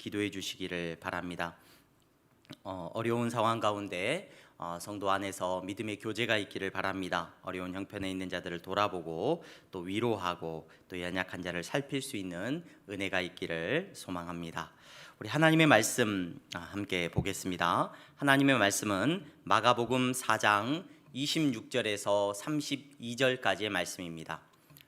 기도해 주시기를 바랍니다. 어려운 상황 가운데 성도 안에서 믿음의 교제가 있기를 바랍니다. 어려운 형편에 있는 자들을 돌아보고 또 위로하고 또 연약한 자를 살필 수 있는 은혜가 있기를 소망합니다. 우리 하나님의 말씀 함께 보겠습니다. 하나님의 말씀은 마가복음 4장 26절에서 32절까지의 말씀입니다.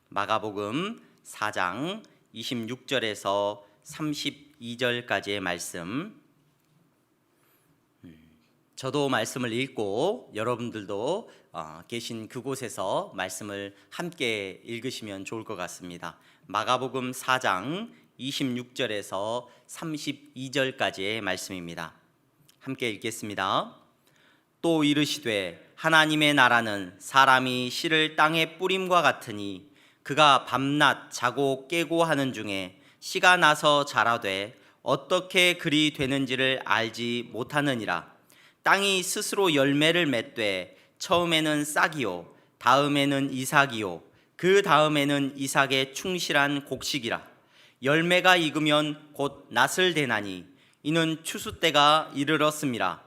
마가복음 4장 26절에서 32절까지의 말씀, 저도 말씀을 읽고 여러분들도 계신 그곳에서 말씀을 함께 읽으시면 좋을 것 같습니다. 마가복음 4장 26절에서 32절까지의 말씀입니다. 함께 읽겠습니다. 또 이르시되 하나님의 나라는 사람이 씨를 땅에 뿌림과 같으니 그가 밤낮 자고 깨고 하는 중에 씨가 나서 자라되 어떻게 그리 되는지를 알지 못하느니라. 땅이 스스로 열매를 맺되 처음에는 싹이요 다음에는 이삭이요 그 다음에는 이삭의 충실한 곡식이라. 열매가 익으면 곧 낫을 대나니 이는 추수 때가 이르렀음이라.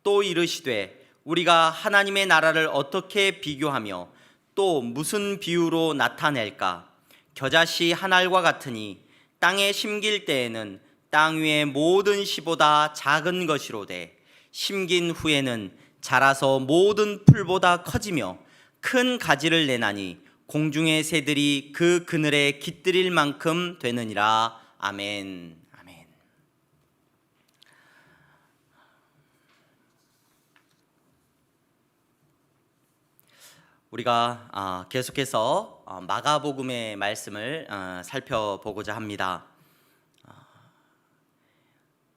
또 이르시되 우리가 하나님의 나라를 어떻게 비교하며 또 무슨 비유로 나타낼까? 겨자씨 한 알과 같으니 땅에 심길 때에는 땅 위의 모든 씨보다 작은 것이로되 심긴 후에는 자라서 모든 풀보다 커지며 큰 가지를 내나니 공중의 새들이 그 그늘에 깃들일 만큼 되느니라. 아멘. 아멘. 우리가 계속해서 마가복음의 말씀을 살펴보고자 합니다.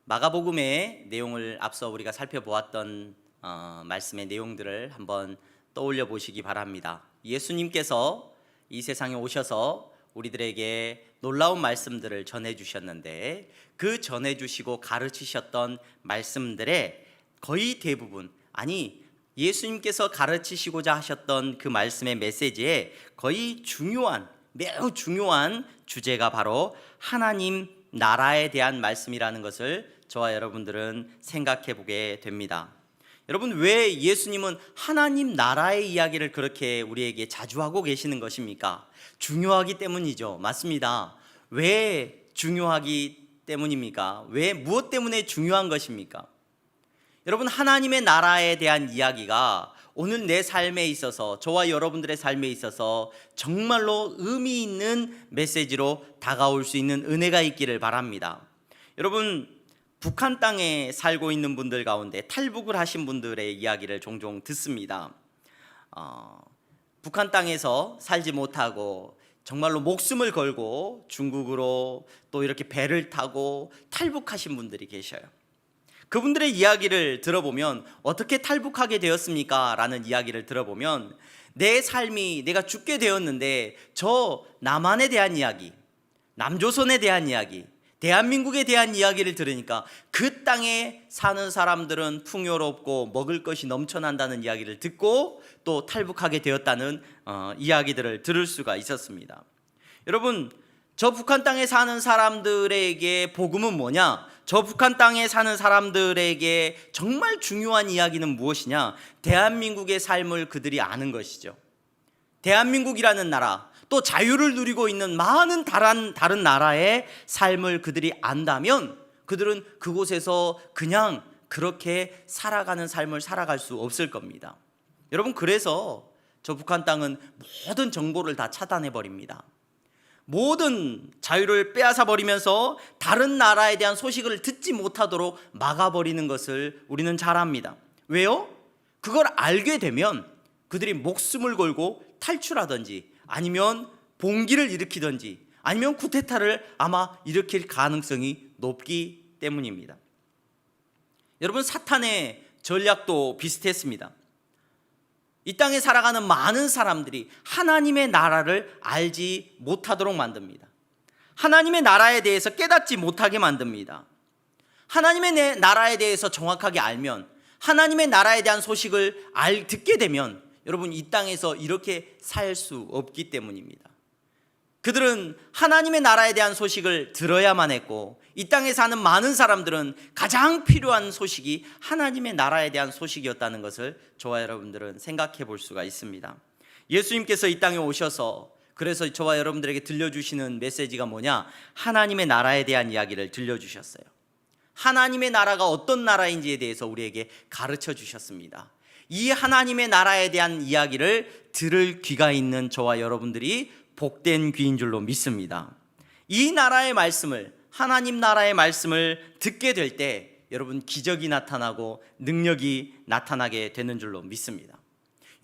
마가복음의 내용을 앞서 우리가 살펴보았던 말씀의 내용들을 한번 떠올려 보시기 바랍니다. 예수님께서 이 세상에 오셔서 우리들에게 놀라운 말씀들을 전해주셨는데 그 전해주시고 가르치셨던 말씀들의 거의 대부분, 아니 예수님께서 가르치시고자 하셨던 그 말씀의 메시지에 거의 매우 중요한 주제가 바로 하나님 나라에 대한 말씀이라는 것을 저와 여러분들은 생각해 보게 됩니다. 여러분, 왜 예수님은 하나님 나라의 이야기를 그렇게 우리에게 자주 하고 계시는 것입니까? 중요하기 때문이죠. 맞습니다. 왜 중요하기 때문입니까? 무엇 때문에 중요한 것입니까? 여러분, 하나님의 나라에 대한 이야기가 오늘 내 삶에 있어서, 저와 여러분들의 삶에 있어서 정말로 의미 있는 메시지로 다가올 수 있는 은혜가 있기를 바랍니다. 여러분, 북한 땅에 살고 있는 분들 가운데 탈북을 하신 분들의 이야기를 종종 듣습니다. 북한 땅에서 살지 못하고 정말로 목숨을 걸고 중국으로 또 이렇게 배를 타고 탈북하신 분들이 계셔요. 그분들의 이야기를 들어보면 어떻게 탈북하게 되었습니까? 라는 이야기를 들어보면 내 삶이, 내가 죽게 되었는데 저 남한에 대한 이야기, 남조선에 대한 이야기, 대한민국에 대한 이야기를 들으니까 그 땅에 사는 사람들은 풍요롭고 먹을 것이 넘쳐난다는 이야기를 듣고 또 탈북하게 되었다는 이야기들을 들을 수가 있었습니다. 여러분, 저 북한 땅에 사는 사람들에게 복음은 뭐냐? 저 북한 땅에 사는 사람들에게 정말 중요한 이야기는 무엇이냐? 대한민국의 삶을 그들이 아는 것이죠. 대한민국이라는 나라, 또 자유를 누리고 있는 많은 다른 나라의 삶을 그들이 안다면 그들은 그곳에서 그냥 그렇게 살아가는 삶을 살아갈 수 없을 겁니다. 여러분, 그래서 저 북한 땅은 모든 정보를 다 차단해 버립니다. 모든 자유를 빼앗아 버리면서 다른 나라에 대한 소식을 듣지 못하도록 막아버리는 것을 우리는 잘 압니다. 왜요? 그걸 알게 되면 그들이 목숨을 걸고 탈출하든지 아니면 봉기를 일으키든지 아니면 쿠데타를 아마 일으킬 가능성이 높기 때문입니다. 여러분, 사탄의 전략도 비슷했습니다. 이 땅에 살아가는 많은 사람들이 하나님의 나라를 알지 못하도록 만듭니다. 하나님의 나라에 대해서 깨닫지 못하게 만듭니다. 하나님의 나라에 대해서 정확하게 알면, 하나님의 나라에 대한 소식을 듣게 되면 여러분, 이 땅에서 이렇게 살 수 없기 때문입니다. 그들은 하나님의 나라에 대한 소식을 들어야만 했고, 이 땅에 사는 많은 사람들은 가장 필요한 소식이 하나님의 나라에 대한 소식이었다는 것을 저와 여러분들은 생각해 볼 수가 있습니다. 예수님께서 이 땅에 오셔서 그래서 저와 여러분들에게 들려주시는 메시지가 뭐냐? 하나님의 나라에 대한 이야기를 들려주셨어요. 하나님의 나라가 어떤 나라인지에 대해서 우리에게 가르쳐 주셨습니다. 이 하나님의 나라에 대한 이야기를 들을 귀가 있는 저와 여러분들이 복된 귀인 줄로 믿습니다. 이 나라의 말씀을, 하나님 나라의 말씀을 듣게 될 때 여러분 기적이 나타나고 능력이 나타나게 되는 줄로 믿습니다.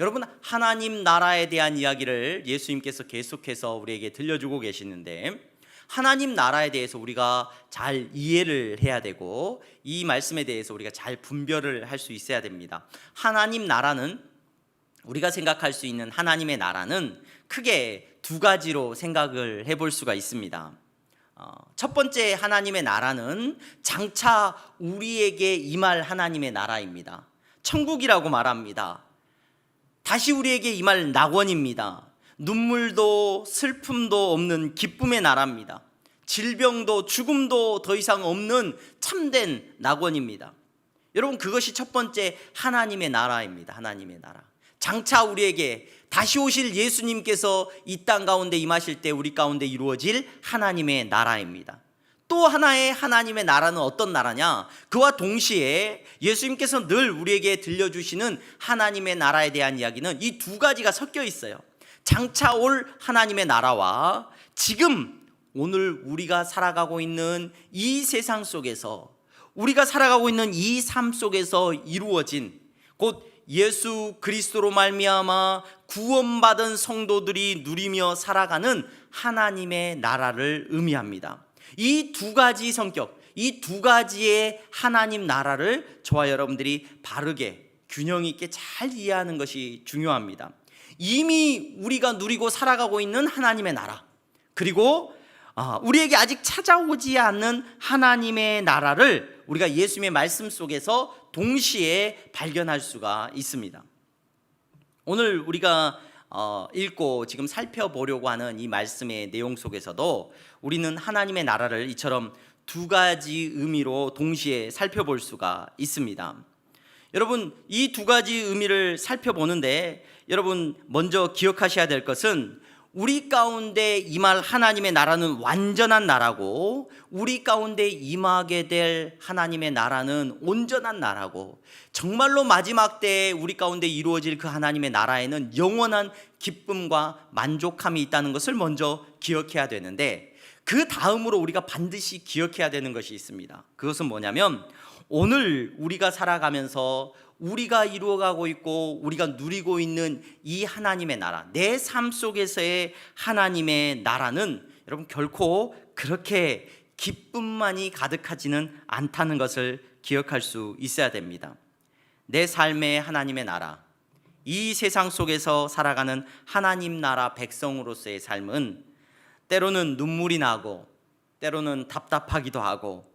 여러분, 하나님 나라에 대한 이야기를 예수님께서 계속해서 우리에게 들려주고 계시는데, 하나님 나라에 대해서 우리가 잘 이해를 해야 되고 이 말씀에 대해서 우리가 잘 분별을 할 수 있어야 됩니다. 하나님 나라는, 우리가 생각할 수 있는 하나님의 나라는 크게 두 가지로 생각을 해볼 수가 있습니다. 첫 번째 하나님의 나라는 장차 우리에게 임할 하나님의 나라입니다. 천국이라고 말합니다. 다시 우리에게 임할 낙원입니다. 눈물도 슬픔도 없는 기쁨의 나라입니다. 질병도 죽음도 더 이상 없는 참된 낙원입니다. 여러분, 그것이 첫 번째 하나님의 나라입니다. 하나님의 나라. 장차 우리에게 다시 오실 예수님께서 이 땅 가운데 임하실 때 우리 가운데 이루어질 하나님의 나라입니다. 또 하나의 하나님의 나라는 어떤 나라냐? 그와 동시에 예수님께서 늘 우리에게 들려주시는 하나님의 나라에 대한 이야기는 이 두 가지가 섞여 있어요. 장차 올 하나님의 나라와 지금 오늘 우리가 살아가고 있는 이 세상 속에서, 우리가 살아가고 있는 이 삶 속에서 이루어진, 곧 예수 그리스도로 말미암아 구원받은 성도들이 누리며 살아가는 하나님의 나라를 의미합니다. 이 두 가지 성격, 이 두 가지의 하나님 나라를 저와 여러분들이 바르게 균형 있게 잘 이해하는 것이 중요합니다. 이미 우리가 누리고 살아가고 있는 하나님의 나라, 그리고 우리에게 아직 찾아오지 않는 하나님의 나라를 우리가 예수님의 말씀 속에서 동시에 발견할 수가 있습니다. 오늘 우리가 읽고 지금 살펴보려고 하는 이 말씀의 내용 속에서도 우리는 하나님의 나라를 이처럼 두 가지 의미로 동시에 살펴볼 수가 있습니다. 여러분, 이 두 가지 의미를 살펴보는데 여러분 먼저 기억하셔야 될 것은, 우리 가운데 임할 하나님의 나라는 완전한 나라고, 우리 가운데 임하게 될 하나님의 나라는 온전한 나라고, 정말로 마지막 때에 우리 가운데 이루어질 그 하나님의 나라에는 영원한 기쁨과 만족함이 있다는 것을 먼저 기억해야 되는데, 그 다음으로 우리가 반드시 기억해야 되는 것이 있습니다. 그것은 뭐냐면, 오늘 우리가 살아가면서 우리가 이루어가고 있고 우리가 누리고 있는 이 하나님의 나라, 내 삶 속에서의 하나님의 나라는 여러분 결코 그렇게 기쁨만이 가득하지는 않다는 것을 기억할 수 있어야 됩니다. 내 삶의 하나님의 나라, 이 세상 속에서 살아가는 하나님 나라 백성으로서의 삶은 때로는 눈물이 나고 때로는 답답하기도 하고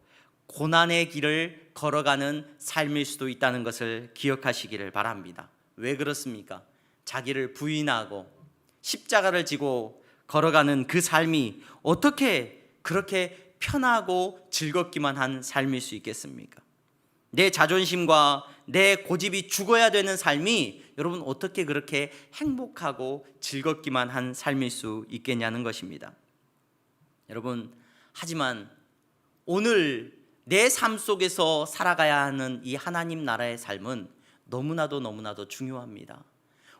고난의 길을 걸어가는 삶일 수도 있다는 것을 기억하시기를 바랍니다. 왜 그렇습니까? 자기를 부인하고 십자가를 지고 걸어가는 그 삶이 어떻게 그렇게 편하고 즐겁기만 한 삶일 수 있겠습니까? 내 자존심과 내 고집이 죽어야 되는 삶이 여러분 어떻게 그렇게 행복하고 즐겁기만 한 삶일 수 있겠냐는 것입니다. 여러분, 하지만 오늘 내 삶 속에서 살아가야 하는 이 하나님 나라의 삶은 너무나도 중요합니다.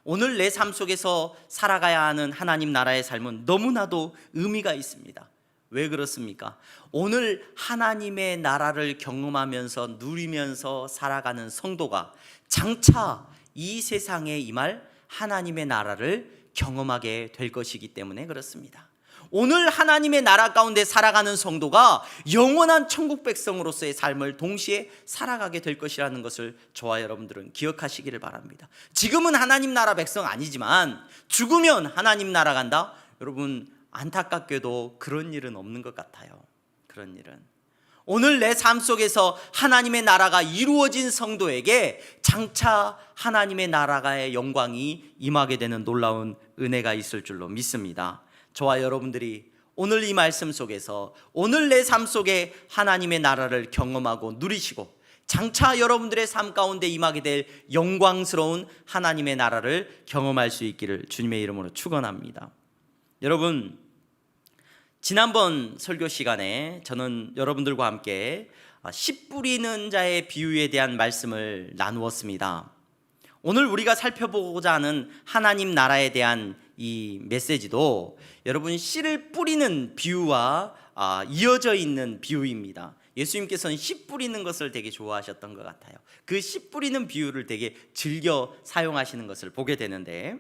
오늘 내 삶 속에서 살아가야 하는 하나님 나라의 삶은 너무나도 의미가 있습니다. 왜 그렇습니까? 오늘 하나님의 나라를 경험하면서 누리면서 살아가는 성도가 장차 이 세상에 임할 하나님의 나라를 경험하게 될 것이기 때문에 그렇습니다. 오늘 하나님의 나라 가운데 살아가는 성도가 영원한 천국 백성으로서의 삶을 동시에 살아가게 될 것이라는 것을 저와 여러분들은 기억하시기를 바랍니다. 지금은 하나님 나라 백성 아니지만 죽으면 하나님 나라 간다? 여러분, 안타깝게도 그런 일은 없는 것 같아요. 그런 일은. 오늘 내 삶 속에서 하나님의 나라가 이루어진 성도에게 장차 하나님의 나라의 영광이 임하게 되는 놀라운 은혜가 있을 줄로 믿습니다. 저와 여러분들이 오늘 이 말씀 속에서 오늘 내 삶 속에 하나님의 나라를 경험하고 누리시고 장차 여러분들의 삶 가운데 임하게 될 영광스러운 하나님의 나라를 경험할 수 있기를 주님의 이름으로 축원합니다. 여러분, 지난번 설교 시간에 저는 여러분들과 함께 씨 뿌리는 자의 비유에 대한 말씀을 나누었습니다. 오늘 우리가 살펴보고자 하는 하나님 나라에 대한 이 메시지도 여러분 씨를 뿌리는 비유와 이어져 있는 비유입니다. 예수님께서는 씨 뿌리는 것을 되게 좋아하셨던 것 같아요. 그 씨 뿌리는 비유를 되게 즐겨 사용하시는 것을 보게 되는데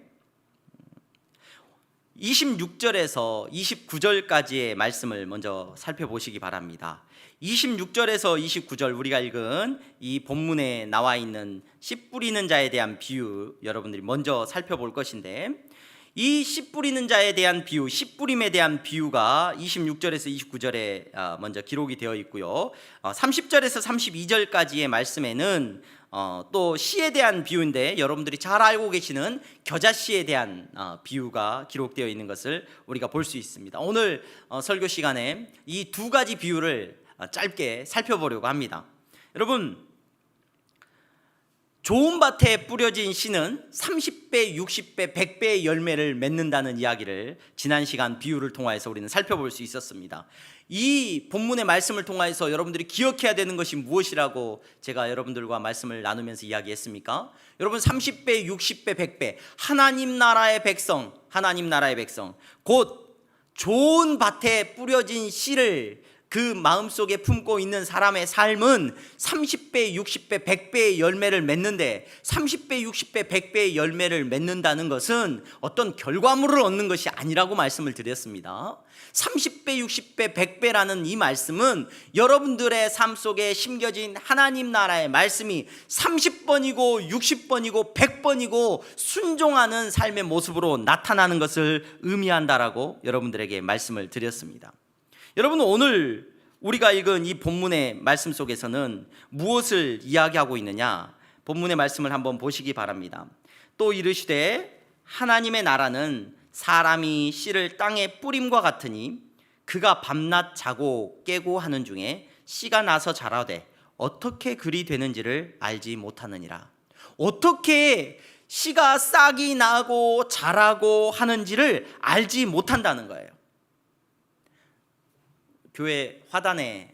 26절에서 29절까지의 말씀을 먼저 살펴보시기 바랍니다. 26절에서 29절 우리가 읽은 이 본문에 나와 있는 씨 뿌리는 자에 대한 비유 여러분들이 먼저 살펴볼 것인데, 이 씨 뿌리는 자에 대한 비유, 씨 뿌림에 대한 비유가 26절에서 29절에 먼저 기록이 되어 있고요. 30절에서 32절까지의 말씀에는 또 씨에 대한 비유인데 여러분들이 잘 알고 계시는 겨자씨에 대한 비유가 기록되어 있는 것을 우리가 볼 수 있습니다. 오늘 설교 시간에 이 두 가지 비유를 짧게 살펴보려고 합니다. 여러분, 좋은 밭에 뿌려진 씨는 30배, 60배, 100배의 열매를 맺는다는 이야기를 지난 시간 비유를 통해서 우리는 살펴볼 수 있었습니다. 이 본문의 말씀을 통해서 여러분들이 기억해야 되는 것이 무엇이라고 제가 여러분들과 말씀을 나누면서 이야기했습니까? 여러분, 30배, 60배, 100배 하나님 나라의 백성, 하나님 나라의 백성, 곧 좋은 밭에 뿌려진 씨를 그 마음속에 품고 있는 사람의 삶은 30배, 60배, 100배의 열매를 맺는데, 30배, 60배, 100배의 열매를 맺는다는 것은 어떤 결과물을 얻는 것이 아니라고 말씀을 드렸습니다. 30배, 60배, 100배라는 이 말씀은 여러분들의 삶 속에 심겨진 하나님 나라의 말씀이 30번이고 60번이고 100번이고 순종하는 삶의 모습으로 나타나는 것을 의미한다라고 여러분들에게 말씀을 드렸습니다. 여러분, 오늘 우리가 읽은 이 본문의 말씀 속에서는 무엇을 이야기하고 있느냐? 본문의 말씀을 한번 보시기 바랍니다. 또 이르시되 하나님의 나라는 사람이 씨를 땅에 뿌림과 같으니 그가 밤낮 자고 깨고 하는 중에 씨가 나서 자라되 어떻게 그리 되는지를 알지 못하느니라. 어떻게 씨가 싹이 나고 자라고 하는지를 알지 못한다는 거예요. 교회 화단에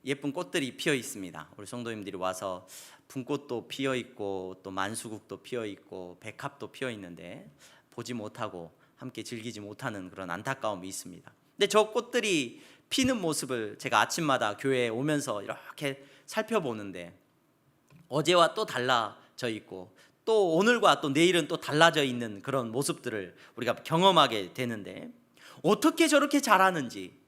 예쁜 꽃들이 피어 있습니다. 우리 성도님들이 와서 분꽃도 피어 있고 또 만수국도 피어 있고 백합도 피어 있는데 보지 못하고 함께 즐기지 못하는 그런 안타까움이 있습니다. 근데 저 꽃들이 피는 모습을 제가 아침마다 교회에 오면서 이렇게 살펴보는데 어제와 또 달라져 있고 또 오늘과 또 내일은 또 달라져 있는 그런 모습들을 우리가 경험하게 되는데, 어떻게 저렇게 자라는지,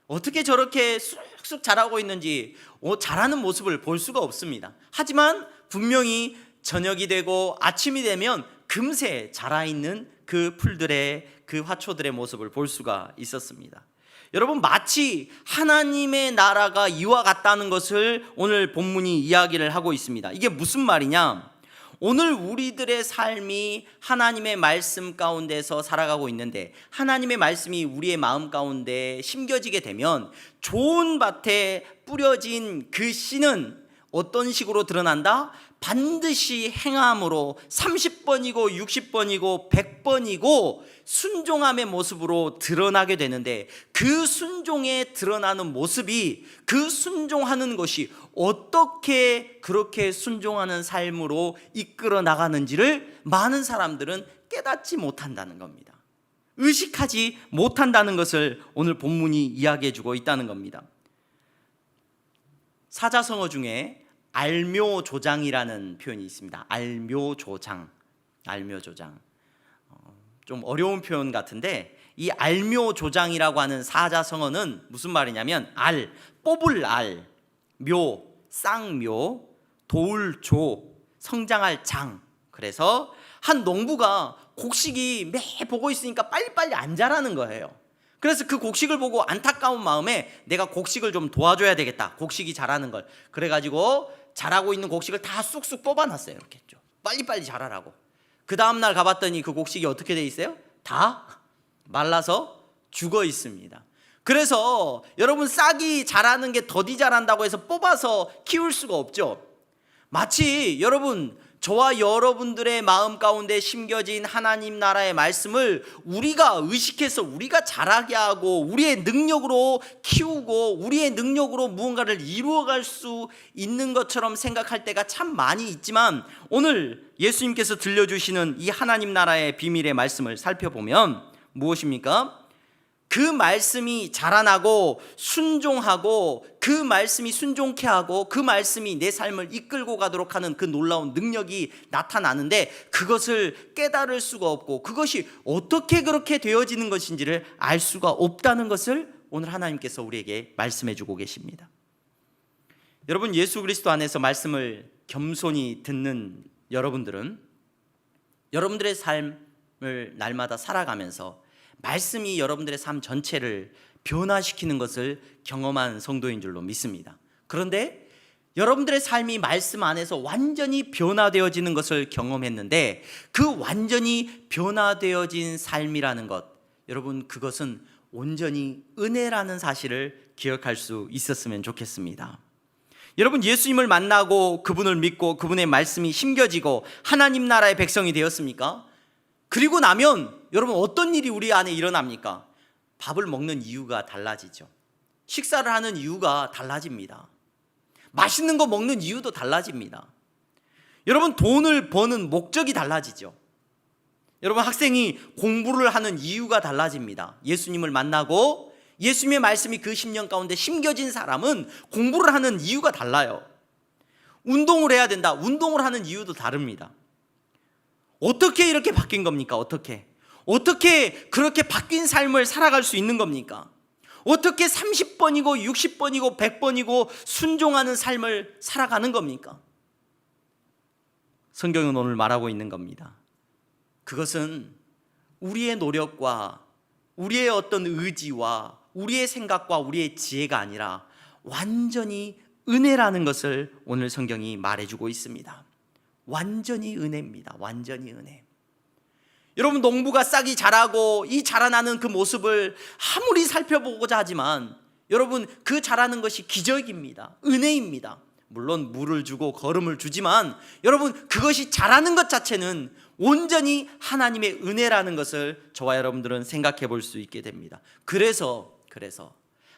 어떻게 저렇게 쑥쑥 자라고 있는지 자라는 모습을 볼 수가 없습니다. 하지만 분명히 저녁이 되고 아침이 되면 금세 자라있는 그 풀들의, 그 화초들의 모습을 볼 수가 있었습니다. 여러분, 마치 하나님의 나라가 이와 같다는 것을 오늘 본문이 이야기를 하고 있습니다. 이게 무슨 말이냐? 오늘 우리들의 삶이 하나님의 말씀 가운데서 살아가고 있는데, 하나님의 말씀이 우리의 마음 가운데 심겨지게 되면 좋은 밭에 뿌려진 그 씨는 어떤 식으로 드러난다? 반드시 행함으로 30번이고 60번이고 100번이고 순종함의 모습으로 드러나게 되는데, 그 순종에 드러나는 모습이, 그 순종하는 것이 어떻게 그렇게 순종하는 삶으로 이끌어 나가는지를 많은 사람들은 깨닫지 못한다는 겁니다. 의식하지 못한다는 것을 오늘 본문이 이야기해 주고 있다는 겁니다. 사자성어 중에 알묘조장이라는 표현이 있습니다. 알묘조장, 알묘조장. 좀 어려운 표현 같은데, 이 알묘조장이라고 하는 사자성어는 무슨 말이냐면 알, 뽑을 알, 묘, 쌍묘, 도울조, 성장할 장. 그래서 한 농부가 곡식이 매 보고 있으니까 빨리빨리 안 자라는 거예요. 그래서 그 곡식을 보고 안타까운 마음에 내가 곡식을 좀 도와줘야 되겠다, 곡식이 자라는 걸. 그래가지고 자라고 있는 곡식을 다 쑥쑥 뽑아놨어요. 이렇게 좀 빨리빨리 자라라고. 그 다음날 가봤더니 그 곡식이 어떻게 돼 있어요? 다 말라서 죽어 있습니다. 그래서 여러분, 싹이 자라는 게 더디 자란다고 해서 뽑아서 키울 수가 없죠. 마치 여러분, 저와 여러분들의 마음 가운데 심겨진 하나님 나라의 말씀을 우리가 의식해서 우리가 자라게 하고 우리의 능력으로 키우고 우리의 능력으로 무언가를 이루어갈 수 있는 것처럼 생각할 때가 참 많이 있지만, 오늘 예수님께서 들려주시는 이 하나님 나라의 비밀의 말씀을 살펴보면 무엇입니까? 그 말씀이 자라나고 순종하고 그 말씀이 순종케 하고 그 말씀이 내 삶을 이끌고 가도록 하는 그 놀라운 능력이 나타나는데, 그것을 깨달을 수가 없고 그것이 어떻게 그렇게 되어지는 것인지를 알 수가 없다는 것을 오늘 하나님께서 우리에게 말씀해 주고 계십니다. 여러분, 예수 그리스도 안에서 말씀을 겸손히 듣는 여러분들은 여러분들의 삶을 날마다 살아가면서 말씀이 여러분들의 삶 전체를 변화시키는 것을 경험한 성도인 줄로 믿습니다. 그런데 여러분들의 삶이 말씀 안에서 완전히 변화되어지는 것을 경험했는데, 그 완전히 변화되어진 삶이라는 것, 여러분, 그것은 온전히 은혜라는 사실을 기억할 수 있었으면 좋겠습니다. 여러분, 예수님을 만나고 그분을 믿고 그분의 말씀이 심겨지고 하나님 나라의 백성이 되었습니까? 그리고 나면 여러분, 어떤 일이 우리 안에 일어납니까? 밥을 먹는 이유가 달라지죠. 식사를 하는 이유가 달라집니다. 맛있는 거 먹는 이유도 달라집니다. 여러분, 돈을 버는 목적이 달라지죠. 여러분, 학생이 공부를 하는 이유가 달라집니다. 예수님을 만나고 예수님의 말씀이 그 10년 가운데 심겨진 사람은 공부를 하는 이유가 달라요. 운동을 해야 된다. 운동을 하는 이유도 다릅니다. 어떻게 이렇게 바뀐 겁니까? 어떻게 그렇게 바뀐 삶을 살아갈 수 있는 겁니까? 어떻게 30번이고 60번이고 100번이고 순종하는 삶을 살아가는 겁니까? 성경은 오늘 말하고 있는 겁니다. 그것은 우리의 노력과 우리의 어떤 의지와 우리의 생각과 우리의 지혜가 아니라 완전히 은혜라는 것을 오늘 성경이 말해주고 있습니다. 완전히 은혜입니다. 완전히 은혜. 여러분, 농부가 싹이 자라고 이 자라나는 그 모습을 아무리 살펴보고자 하지만 여러분, 그 자라는 것이 기적입니다. 은혜입니다. 물론 물을 주고 거름을 주지만 여러분, 그것이 자라는 것 자체는 온전히 하나님의 은혜라는 것을 저와 여러분들은 생각해 볼 수 있게 됩니다. 그래서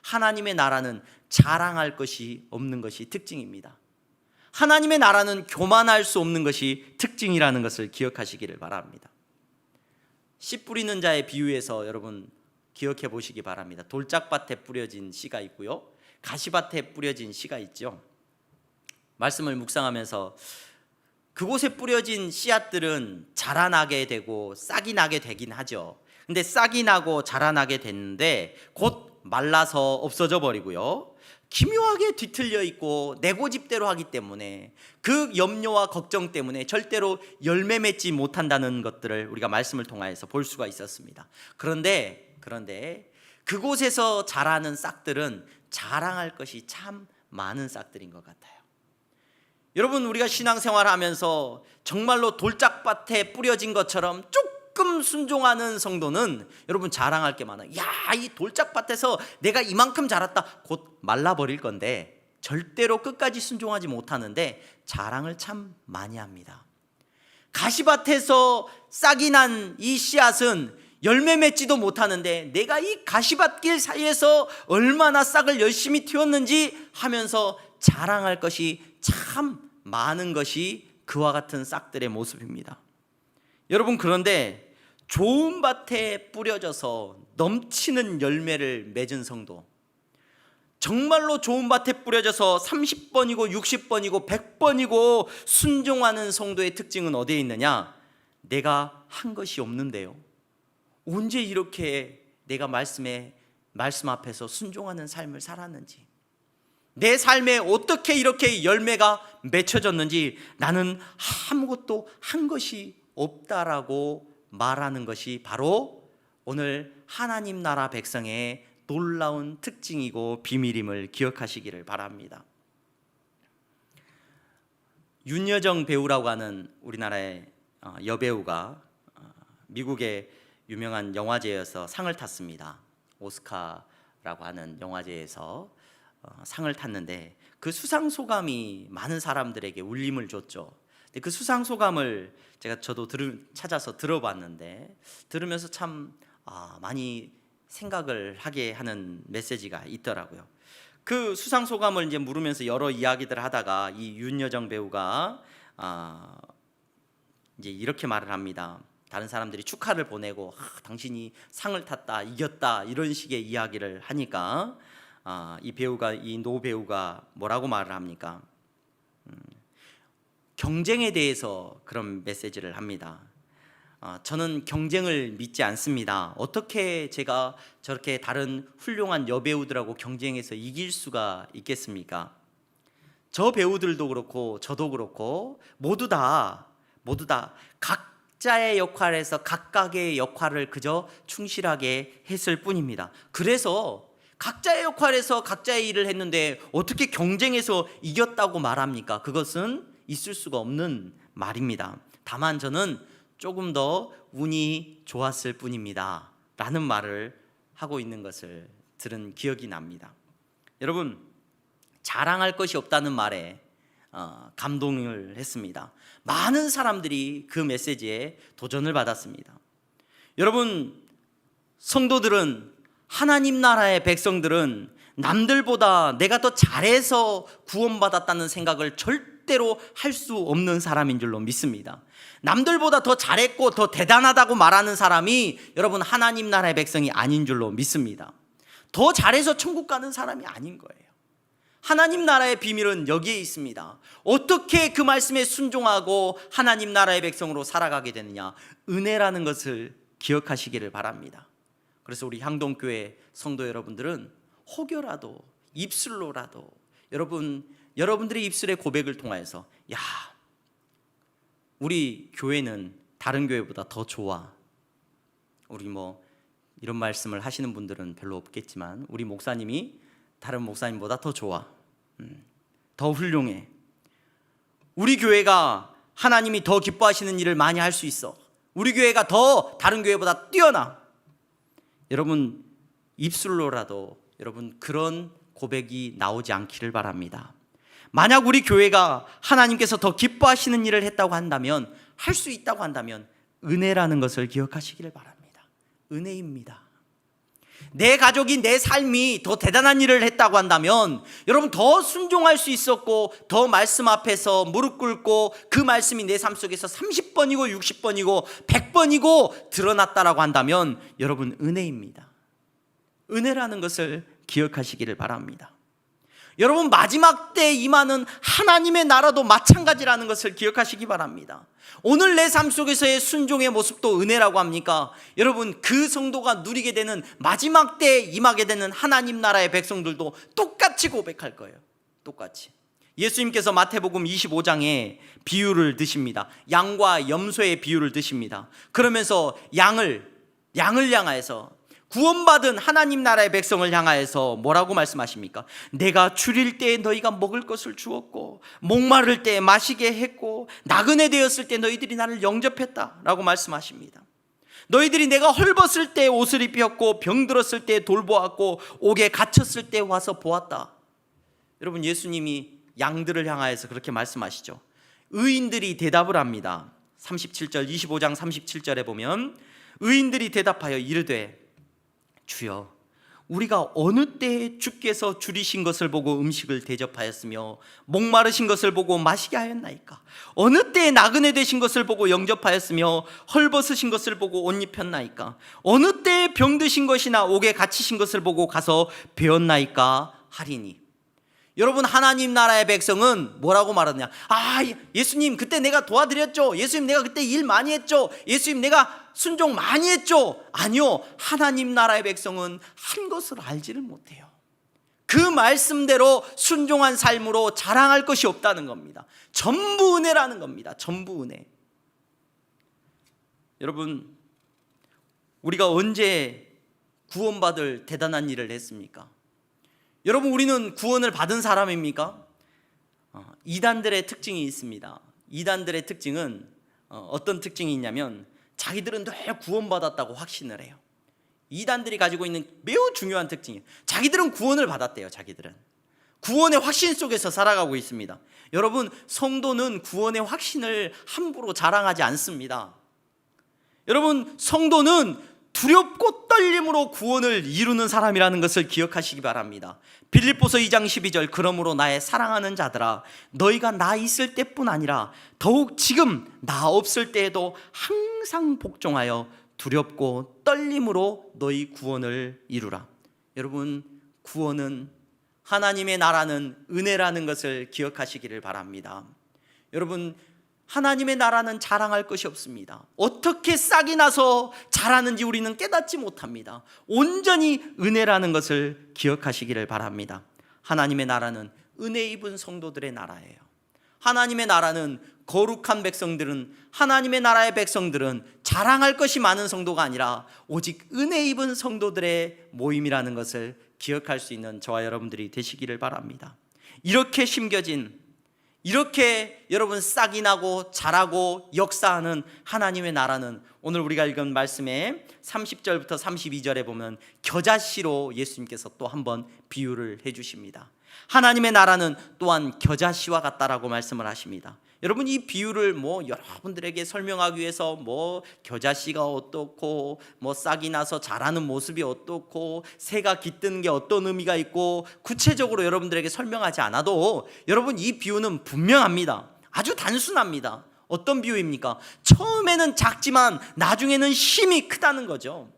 하나님의 나라는 자랑할 것이 없는 것이 특징입니다. 하나님의 나라는 교만할 수 없는 것이 특징이라는 것을 기억하시기를 바랍니다. 씨 뿌리는 자의 비유에서 여러분 기억해 보시기 바랍니다. 돌짝밭에 뿌려진 씨가 있고요, 가시밭에 뿌려진 씨가 있죠. 말씀을 묵상하면서 그곳에 뿌려진 씨앗들은 자라나게 되고 싹이 나게 되긴 하죠. 근데 싹이 나고 자라나게 됐는데 곧 말라서 없어져 버리고요, 기묘하게 뒤틀려 있고 내고집대로 하기 때문에 그 염려와 걱정 때문에 절대로 열매 맺지 못한다는 것들을 우리가 말씀을 통하여서 볼 수가 있었습니다. 그런데 그곳에서 자라는 싹들은 자랑할 것이 참 많은 싹들인 것 같아요. 여러분, 우리가 신앙생활을 하면서 정말로 돌짝밭에 뿌려진 것처럼 조금 순종하는 성도는 여러분 자랑할 게 많아요. 야, 이 돌짝밭에서 내가 이만큼 자랐다. 곧 말라버릴 건데 절대로 끝까지 순종하지 못하는데 자랑을 참 많이 합니다. 가시밭에서 싹이 난 이 씨앗은 열매 맺지도 못하는데 내가 이 가시밭길 사이에서 얼마나 싹을 열심히 틔웠는지 하면서 자랑할 것이 참 많은 것이 그와 같은 싹들의 모습입니다. 여러분, 그런데 좋은 밭에 뿌려져서 넘치는 열매를 맺은 성도, 정말로 좋은 밭에 뿌려져서 30번이고 60번이고 100번이고 순종하는 성도의 특징은 어디에 있느냐? 내가 한 것이 없는데요, 언제 이렇게 내가 말씀 앞에서 순종하는 삶을 살았는지, 내 삶에 어떻게 이렇게 열매가 맺혀졌는지 나는 아무것도 한 것이 없다라고 말하는 것이 바로 오늘 하나님 나라 백성의 놀라운 특징이고 비밀임을 기억하시기를 바랍니다. 윤여정 배우라고 하는 우리나라의 여배우가 미국의 유명한 영화제에서 상을 탔습니다. 오스카라고 하는 영화제에서 상을 탔는데 그 수상 소감이 많은 사람들에게 울림을 줬죠. 근데 그 수상 소감을 저도 찾아서 들어봤는데 들으면서 참 많이 생각을 하게 하는 메시지가 있더라고요. 그 수상 소감을 이제 물으면서 여러 이야기들을 하다가 이 윤여정 배우가 이제 이렇게 말을 합니다. 다른 사람들이 축하를 보내고 당신이 상을 탔다, 이겼다 이런 식의 이야기를 하니까 이 노 배우가 뭐라고 말을 합니까? 경쟁에 대해서 그런 메시지를 합니다. 저는 경쟁을 믿지 않습니다. 어떻게 제가 저렇게 다른 훌륭한 여배우들하고 경쟁해서 이길 수가 있겠습니까? 저 배우들도 그렇고 저도 그렇고 모두 다 각자의 역할에서 각각의 역할을 그저 충실하게 했을 뿐입니다. 그래서 각자의 역할에서 각자의 일을 했는데 어떻게 경쟁해서 이겼다고 말합니까? 그것은 있을 수가 없는 말입니다. 다만 저는 조금 더 운이 좋았을 뿐입니다 라는 말을 하고 있는 것을 들은 기억이 납니다. 여러분, 자랑할 것이 없다는 말에 감동을 했습니다. 많은 사람들이 그 메시지에 도전을 받았습니다. 여러분, 성도들은, 하나님 나라의 백성들은 남들보다 내가 더 잘해서 구원받았다는 생각을 절대로 할 수 없는 사람인 줄로 믿습니다. 남들보다 더 잘했고 더 대단하다고 말하는 사람이 여러분 하나님 나라의 백성이 아닌 줄로 믿습니다. 더 잘해서 천국 가는 사람이 아닌 거예요. 하나님 나라의 비밀은 여기에 있습니다. 어떻게 그 말씀에 순종하고 하나님 나라의 백성으로 살아가게 되느냐? 은혜라는 것을 기억하시기를 바랍니다. 그래서 우리 향동교회 성도 여러분들은 혹여라도 입술로라도 여러분들의 입술의 고백을 통하여서 우리 교회는 다른 교회보다 더 좋아. 우리 이런 말씀을 하시는 분들은 별로 없겠지만 우리 목사님이 다른 목사님보다 더 좋아. 더 훌륭해. 우리 교회가 하나님이 더 기뻐하시는 일을 많이 할 수 있어. 우리 교회가 더 다른 교회보다 뛰어나. 여러분 입술로라도 여러분 그런 고백이 나오지 않기를 바랍니다. 만약 우리 교회가 하나님께서 더 기뻐하시는 일을 했다고 한다면, 할 수 있다고 한다면 은혜라는 것을 기억하시기를 바랍니다. 은혜입니다. 내 가족이, 내 삶이 더 대단한 일을 했다고 한다면 여러분 더 순종할 수 있었고 더 말씀 앞에서 무릎 꿇고 그 말씀이 내 삶 속에서 30번이고 60번이고 100번이고 드러났다라고 한다면 여러분 은혜입니다. 은혜라는 것을 기억하시기를 바랍니다. 여러분 마지막 때에 임하는 하나님의 나라도 마찬가지라는 것을 기억하시기 바랍니다. 오늘 내 삶 속에서의 순종의 모습도 은혜라고 합니까? 여러분 그 성도가 누리게 되는 마지막 때에 임하게 되는 하나님 나라의 백성들도 똑같이 고백할 거예요. 똑같이. 예수님께서 마태복음 25장에 비유를 드십니다. 양과 염소의 비유를 드십니다. 그러면서 양을 향하여서 구원받은 하나님 나라의 백성을 향하여서 뭐라고 말씀하십니까? 내가 줄일 때에 너희가 먹을 것을 주었고 목마를 때에 마시게 했고 나그네 되었을 때 너희들이 나를 영접했다 라고 말씀하십니다. 너희들이 내가 헐벗을 때 옷을 입혔고 병들었을 때 돌보았고 옥에 갇혔을 때 와서 보았다. 여러분 예수님이 양들을 향하여서 그렇게 말씀하시죠. 의인들이 대답을 합니다. 37절 25장 37절에 보면 의인들이 대답하여 이르되 주여 우리가 어느 때에 주께서 줄이신 것을 보고 음식을 대접하였으며 목마르신 것을 보고 마시게 하였나이까? 어느 때에 나그네 되신 것을 보고 영접하였으며 헐벗으신 것을 보고 옷 입혔나이까? 어느 때에 병드신 것이나 옥에 갇히신 것을 보고 가서 배웠나이까 하리니. 여러분 하나님 나라의 백성은 뭐라고 말하느냐? 예수님 그때 내가 도와드렸죠. 예수님 내가 그때 일 많이 했죠. 예수님 내가 순종 많이 했죠. 아니요, 하나님 나라의 백성은 한 것을 알지를 못해요. 그 말씀대로 순종한 삶으로 자랑할 것이 없다는 겁니다. 전부 은혜라는 겁니다. 전부 은혜. 여러분 우리가 언제 구원받을 대단한 일을 했습니까? 여러분 우리는 구원을 받은 사람입니까? 이단들의 특징이 있습니다. 이단들의 특징은 어떤 특징이 있냐면 자기들은 늘 구원받았다고 확신을 해요. 이단들이 가지고 있는 매우 중요한 특징이에요. 자기들은 구원을 받았대요. 자기들은 구원의 확신 속에서 살아가고 있습니다. 여러분, 성도는 구원의 확신을 함부로 자랑하지 않습니다. 여러분, 성도는 두렵고 떨림으로 구원을 이루는 사람이라는 것을 기억하시기 바랍니다. 빌립보서 2장 12절, 그러므로 나의 사랑하는 자들아, 너희가 나 있을 때뿐 아니라 더욱 지금 나 없을 때에도 항상 복종하여 두렵고 떨림으로 너희 구원을 이루라. 여러분, 구원은, 하나님의 나라는 은혜라는 것을 기억하시기를 바랍니다. 여러분, 하나님의 나라는 자랑할 것이 없습니다. 어떻게 싹이 나서 자라는지 우리는 깨닫지 못합니다. 온전히 은혜라는 것을 기억하시기를 바랍니다. 하나님의 나라는 은혜 입은 성도들의 나라예요. 하나님의 나라는, 거룩한 백성들은, 하나님의 나라의 백성들은 자랑할 것이 많은 성도가 아니라 오직 은혜 입은 성도들의 모임이라는 것을 기억할 수 있는 저와 여러분들이 되시기를 바랍니다. 이렇게 심겨진, 이렇게 여러분 싹이 나고 자라고 역사하는 하나님의 나라는, 오늘 우리가 읽은 말씀에 30절부터 32절에 보면 겨자씨로 예수님께서 또 한번 비유를 해주십니다. 하나님의 나라는 또한 겨자씨와 같다라고 말씀을 하십니다. 여러분, 이 비유를 여러분들에게 설명하기 위해서 겨자씨가 어떻고 싹이 나서 자라는 모습이 어떻고 새가 깃드는 게 어떤 의미가 있고 구체적으로 여러분들에게 설명하지 않아도 여러분, 이 비유는 분명합니다. 아주 단순합니다. 어떤 비유입니까? 처음에는 작지만 나중에는 힘이 크다는 거죠.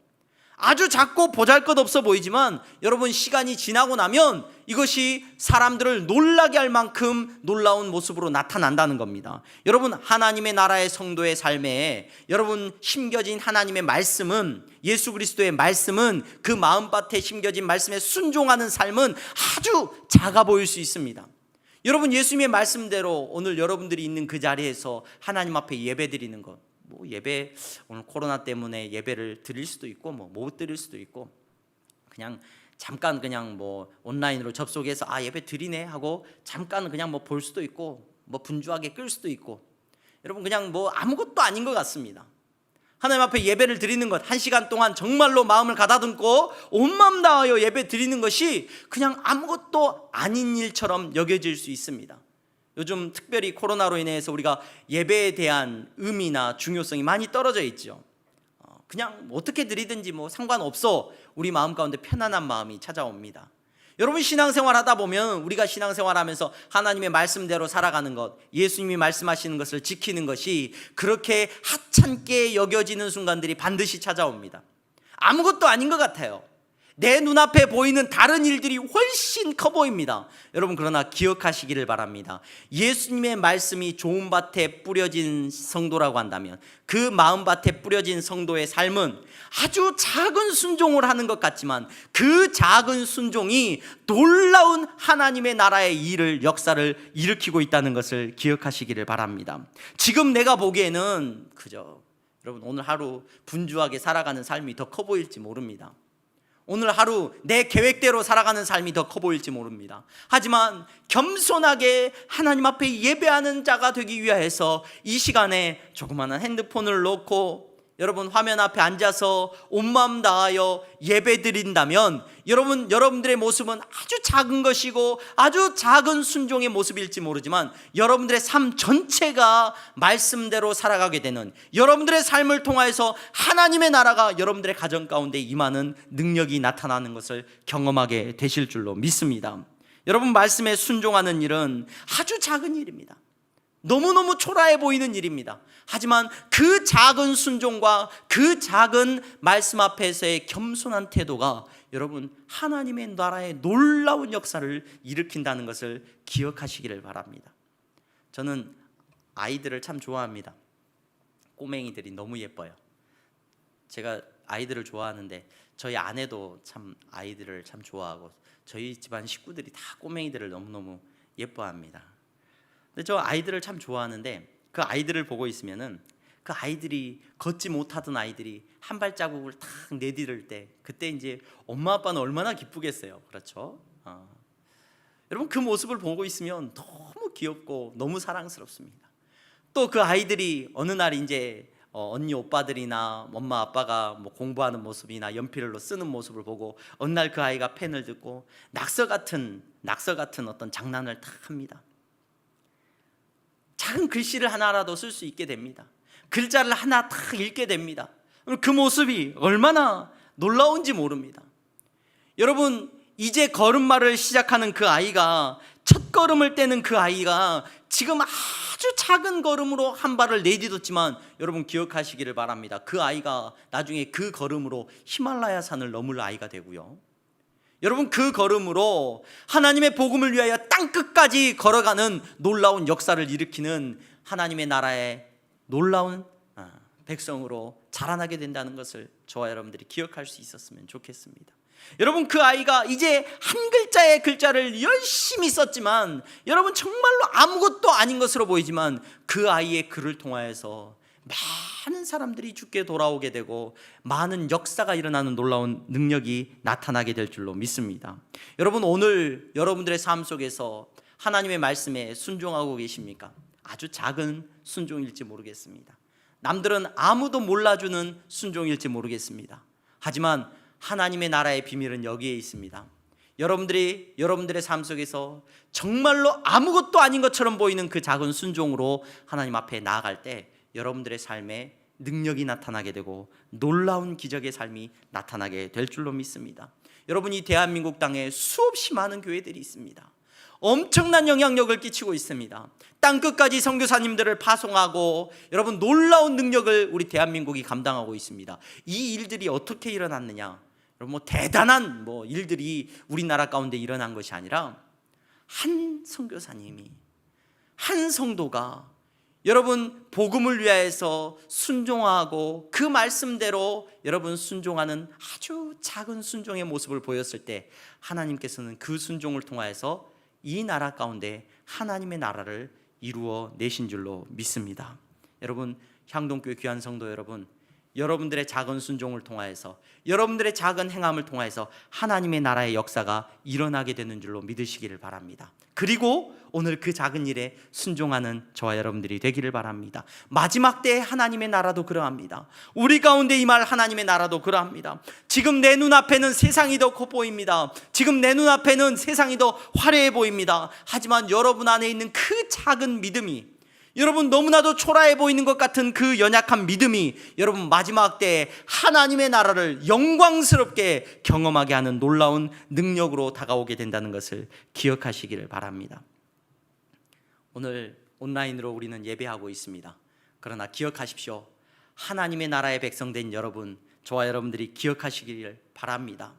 아주 작고 보잘것없어 보이지만 여러분, 시간이 지나고 나면 이것이 사람들을 놀라게 할 만큼 놀라운 모습으로 나타난다는 겁니다. 여러분, 하나님의 나라의 성도의 삶에 여러분 심겨진 하나님의 말씀은, 예수 그리스도의 말씀은, 그 마음밭에 심겨진 말씀에 순종하는 삶은 아주 작아 보일 수 있습니다. 여러분, 예수님의 말씀대로 오늘 여러분들이 있는 그 자리에서 하나님 앞에 예배 드리는 것, 예배, 오늘 코로나 때문에 예배를 드릴 수도 있고 못 드릴 수도 있고, 그냥 잠깐 그냥 온라인으로 접속해서 예배 드리네 하고 잠깐 그냥 볼 수도 있고 분주하게 끌 수도 있고, 여러분 그냥 아무것도 아닌 것 같습니다. 하나님 앞에 예배를 드리는 것, 1시간 동안 정말로 마음을 가다듬고 온 마음 다하여 예배 드리는 것이 그냥 아무것도 아닌 일처럼 여겨질 수 있습니다. 요즘 특별히 코로나로 인해서 우리가 예배에 대한 의미나 중요성이 많이 떨어져 있죠. 그냥 어떻게 드리든지 상관없어, 우리 마음 가운데 편안한 마음이 찾아옵니다. 여러분, 신앙생활 하다 보면 우리가 신앙생활 하면서 하나님의 말씀대로 살아가는 것, 예수님이 말씀하시는 것을 지키는 것이 그렇게 하찮게 여겨지는 순간들이 반드시 찾아옵니다. 아무것도 아닌 것 같아요. 내 눈앞에 보이는 다른 일들이 훨씬 커 보입니다. 여러분, 그러나 기억하시기를 바랍니다. 예수님의 말씀이 좋은 밭에 뿌려진 성도라고 한다면 그 마음밭에 뿌려진 성도의 삶은 아주 작은 순종을 하는 것 같지만 그 작은 순종이 놀라운 하나님의 나라의 일을, 역사를 일으키고 있다는 것을 기억하시기를 바랍니다. 지금 내가 보기에는 그저 여러분, 오늘 하루 분주하게 살아가는 삶이 더 커 보일지 모릅니다. 오늘 하루 내 계획대로 살아가는 삶이 더 커 보일지 모릅니다. 하지만 겸손하게 하나님 앞에 예배하는 자가 되기 위해서 이 시간에 조그마한 핸드폰을 놓고 여러분 화면 앞에 앉아서 온 마음 다하여 예배 드린다면 여러분들의 모습은 아주 작은 것이고 아주 작은 순종의 모습일지 모르지만 여러분들의 삶 전체가 말씀대로 살아가게 되는, 여러분들의 삶을 통하여서 하나님의 나라가 여러분들의 가정 가운데 임하는 능력이 나타나는 것을 경험하게 되실 줄로 믿습니다. 여러분, 말씀에 순종하는 일은 아주 작은 일입니다. 너무너무 초라해 보이는 일입니다. 하지만 그 작은 순종과 그 작은 말씀 앞에서의 겸손한 태도가 여러분 하나님의 나라의 놀라운 역사를 일으킨다는 것을 기억하시기를 바랍니다. 저는 아이들을 참 좋아합니다. 꼬맹이들이 너무 예뻐요. 제가 아이들을 좋아하는데 저희 아내도 참 아이들을 참 좋아하고 저희 집안 식구들이 다 꼬맹이들을 너무너무 예뻐합니다. 근데 저 아이들을 참 좋아하는데 그 아이들을 보고 있으면은 그 아이들이 걷지 못하던 아이들이 한 발자국을 탁 내디딜 때 그때 이제 엄마 아빠는 얼마나 기쁘겠어요. 그렇죠? 여러분, 그 모습을 보고 있으면 너무 귀엽고 너무 사랑스럽습니다. 또 그 아이들이 어느 날 이제 언니 오빠들이나 엄마 아빠가 뭐 공부하는 모습이나 연필로 쓰는 모습을 보고 어느 날 그 아이가 펜을 듣고 낙서 같은 어떤 장난을 탁 합니다. 작은 글씨를 하나라도 쓸 수 있게 됩니다. 글자를 하나 탁 읽게 됩니다. 그 모습이 얼마나 놀라운지 모릅니다. 여러분, 이제 걸음마를 시작하는 그 아이가, 첫 걸음을 떼는 그 아이가 지금 아주 작은 걸음으로 한 발을 내딛었지만 여러분 기억하시기를 바랍니다. 그 아이가 나중에 그 걸음으로 히말라야 산을 넘을 아이가 되고요, 여러분 그 걸음으로 하나님의 복음을 위하여 땅끝까지 걸어가는 놀라운 역사를 일으키는 하나님의 나라의 놀라운 백성으로 자라나게 된다는 것을 저와 여러분들이 기억할 수 있었으면 좋겠습니다. 여러분, 그 아이가 이제 한 글자의 글자를 열심히 썼지만, 여러분 정말로 아무것도 아닌 것으로 보이지만 그 아이의 글을 통하여서 많은 사람들이 주께 돌아오게 되고 많은 역사가 일어나는 놀라운 능력이 나타나게 될 줄로 믿습니다. 여러분, 오늘 여러분들의 삶 속에서 하나님의 말씀에 순종하고 계십니까? 아주 작은 순종일지 모르겠습니다. 남들은 아무도 몰라주는 순종일지 모르겠습니다. 하지만 하나님의 나라의 비밀은 여기에 있습니다. 여러분들의 삶 속에서 정말로 아무것도 아닌 것처럼 보이는 그 작은 순종으로 하나님 앞에 나아갈 때 여러분들의 삶에 능력이 나타나게 되고 놀라운 기적의 삶이 나타나게 될 줄로 믿습니다. 여러분, 이 대한민국 땅에 수없이 많은 교회들이 있습니다. 엄청난 영향력을 끼치고 있습니다. 땅끝까지 선교사님들을 파송하고 여러분 놀라운 능력을 우리 대한민국이 감당하고 있습니다. 이 일들이 어떻게 일어났느냐? 여러분, 대단한 일들이 우리나라 가운데 일어난 것이 아니라 한 선교사님이, 한 성도가 여러분 복음을 위하여서 순종하고 그 말씀대로 여러분 순종하는 아주 작은 순종의 모습을 보였을 때 하나님께서는 그 순종을 통하여서 이 나라 가운데 하나님의 나라를 이루어 내신 줄로 믿습니다. 여러분, 향동교회 귀한 성도 여러분, 여러분들의 작은 순종을 통하여서, 여러분들의 작은 행함을 통하여서 하나님의 나라의 역사가 일어나게 되는 줄로 믿으시기를 바랍니다. 그리고 오늘 그 작은 일에 순종하는 저와 여러분들이 되기를 바랍니다. 마지막 때에 하나님의 나라도 그러합니다. 우리 가운데 임할 하나님의 나라도 그러합니다. 지금 내 눈앞에는 세상이 더 커 보입니다. 지금 내 눈앞에는 세상이 더 화려해 보입니다. 하지만 여러분 안에 있는 그 작은 믿음이, 여러분 너무나도 초라해 보이는 것 같은 그 연약한 믿음이 여러분 마지막 때에 하나님의 나라를 영광스럽게 경험하게 하는 놀라운 능력으로 다가오게 된다는 것을 기억하시기를 바랍니다. 오늘 온라인으로 우리는 예배하고 있습니다. 그러나 기억하십시오. 하나님의 나라의 백성 된 여러분, 저와 여러분들이 기억하시기를 바랍니다.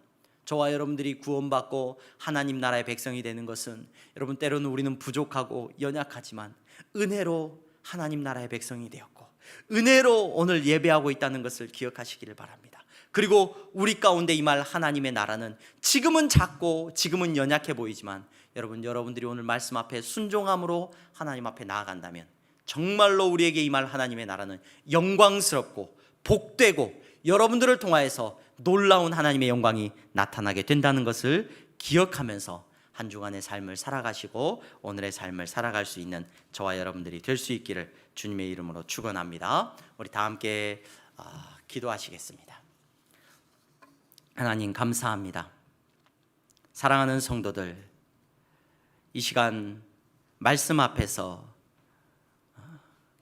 저와 여러분들이 구원받고 하나님 나라의 백성이 되는 것은 여러분 때로는 우리는 부족하고 연약하지만 은혜로 하나님 나라의 백성이 되었고 은혜로 오늘 예배하고 있다는 것을 기억하시기를 바랍니다. 그리고 우리 가운데 임할 하나님의 나라는 지금은 작고 지금은 연약해 보이지만 여러분들이 오늘 말씀 앞에 순종함으로 하나님 앞에 나아간다면 정말로 우리에게 임할 하나님의 나라는 영광스럽고 복되고 여러분들을 통하여서 놀라운 하나님의 영광이 나타나게 된다는 것을 기억하면서 한 주간의 삶을 살아가시고 오늘의 삶을 살아갈 수 있는 저와 여러분들이 될 수 있기를 주님의 이름으로 축원합니다. 우리 다 함께 기도하시겠습니다. 하나님 감사합니다. 사랑하는 성도들, 이 시간 말씀 앞에서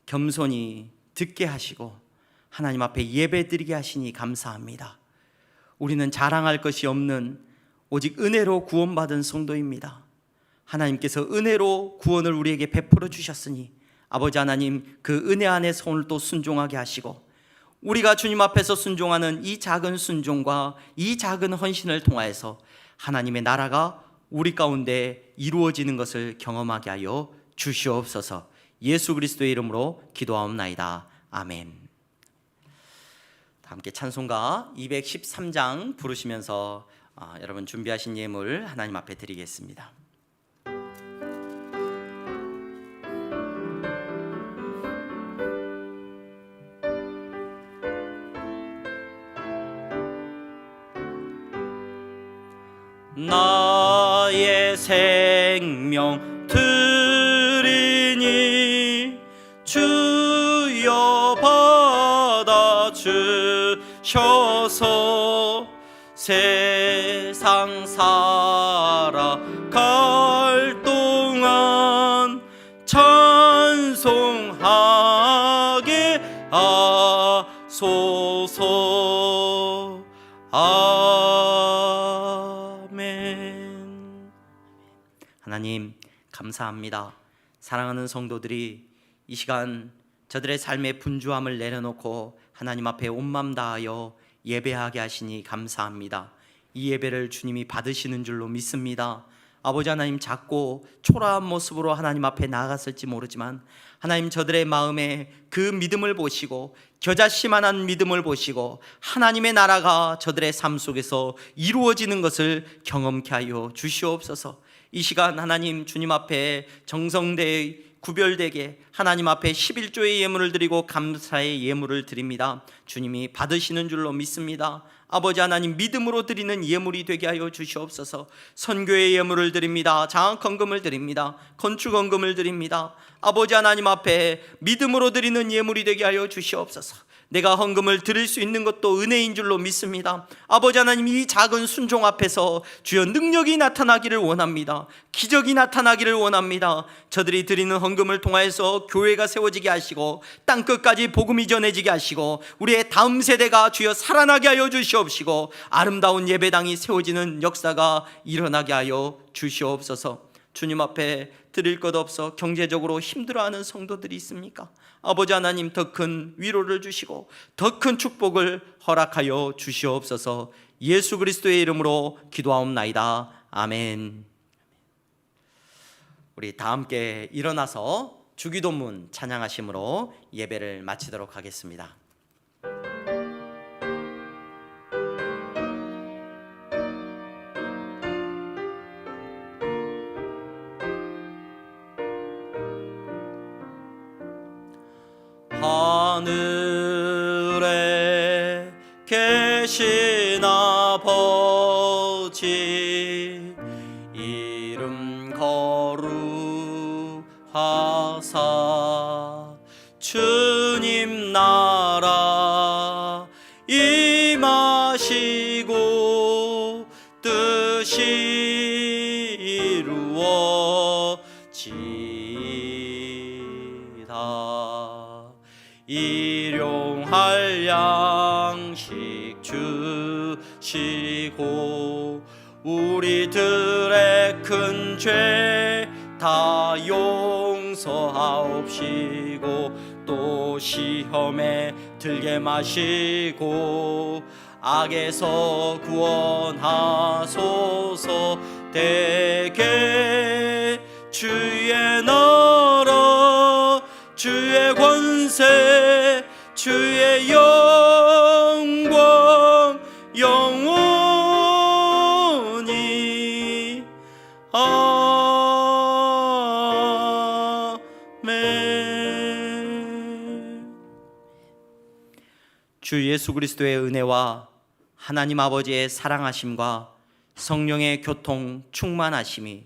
겸손히 듣게 하시고 하나님 앞에 예배드리게 하시니 감사합니다. 우리는 자랑할 것이 없는 오직 은혜로 구원받은 성도입니다. 하나님께서 은혜로 구원을 우리에게 베풀어 주셨으니 아버지 하나님, 그 은혜 안에서 오늘 또 순종하게 하시고 우리가 주님 앞에서 순종하는 이 작은 순종과 이 작은 헌신을 통하여서 하나님의 나라가 우리 가운데 이루어지는 것을 경험하게 하여 주시옵소서. 예수 그리스도의 이름으로 기도하옵나이다. 아멘. 함께 찬송가 213장 부르시면서 여러분 준비하신 예물 하나님 앞에 드리겠습니다. 나의 생명 드리니 주여 주셔서 세상 살아갈 동안 찬송하게 하소서. 아멘. 하나님 감사합니다. 사랑하는 성도들이 이 시간 저들의 삶의 분주함을 내려놓고 하나님 앞에 온 맘 다하여 예배하게 하시니 감사합니다. 이 예배를 주님이 받으시는 줄로 믿습니다. 아버지 하나님, 작고 초라한 모습으로 하나님 앞에 나아갔을지 모르지만 하나님 저들의 마음에 그 믿음을 보시고 겨자씨만한 믿음을 보시고 하나님의 나라가 저들의 삶 속에서 이루어지는 것을 경험케 하여 주시옵소서. 이 시간 하나님 주님 앞에 정성되이 구별되게 하나님 앞에 11조의 예물을 드리고 감사의 예물을 드립니다. 주님이 받으시는 줄로 믿습니다. 아버지 하나님, 믿음으로 드리는 예물이 되게 하여 주시옵소서. 선교의 예물을 드립니다. 장학헌금을 드립니다. 건축헌금을 드립니다. 아버지 하나님 앞에 믿음으로 드리는 예물이 되게 하여 주시옵소서. 내가 헌금을 드릴 수 있는 것도 은혜인 줄로 믿습니다. 아버지 하나님, 이 작은 순종 앞에서 주여 능력이 나타나기를 원합니다. 기적이 나타나기를 원합니다. 저들이 드리는 헌금을 통하여서 교회가 세워지게 하시고 땅끝까지 복음이 전해지게 하시고 우리의 다음 세대가 주여 살아나게 하여 주시옵시고 아름다운 예배당이 세워지는 역사가 일어나게 하여 주시옵소서. 주님 앞에 드릴 것 없어 경제적으로 힘들어하는 성도들이 있습니까? 아버지 하나님, 더 큰 위로를 주시고 더 큰 축복을 허락하여 주시옵소서. 예수 그리스도의 이름으로 기도하옵나이다. 아멘. 우리 다 함께 일어나서 주기도문 찬양하심으로 예배를 마치도록 하겠습니다. 하늘에 계신 아버지, 이름 거룩하사 주님 나라 임하시고 뜻이 이루어지이다. 일용할 양식 주시고 우리들의 큰 죄 다 용서하옵시고 또 시험에 들게 마시고 악에서 구원하소서. 대개 주의 나라 주의 권세 주의 영광 영원히 아멘. 주 예수 그리스도의 은혜와 하나님 아버지의 사랑하심과 성령의 교통 충만하심이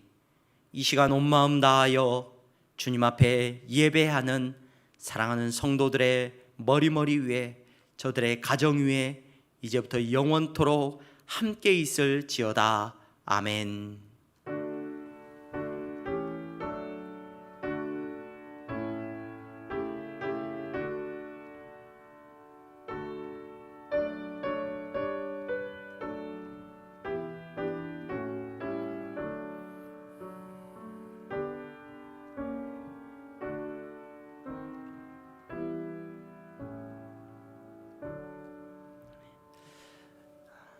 이 시간 온 마음 다하여 주님 앞에 예배하는 사랑하는 성도들의 머리 위에, 저들의 가정 위에 이제부터 영원토록 함께 있을지어다. 아멘.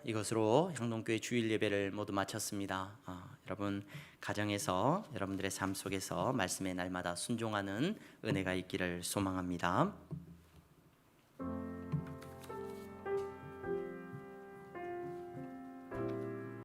이것으로 향동교회 주일 예배를 모두 마쳤습니다. 여러분 가정에서 여러분들의 삶 속에서 말씀의 날마다 순종하는 은혜가 있기를 소망합니다.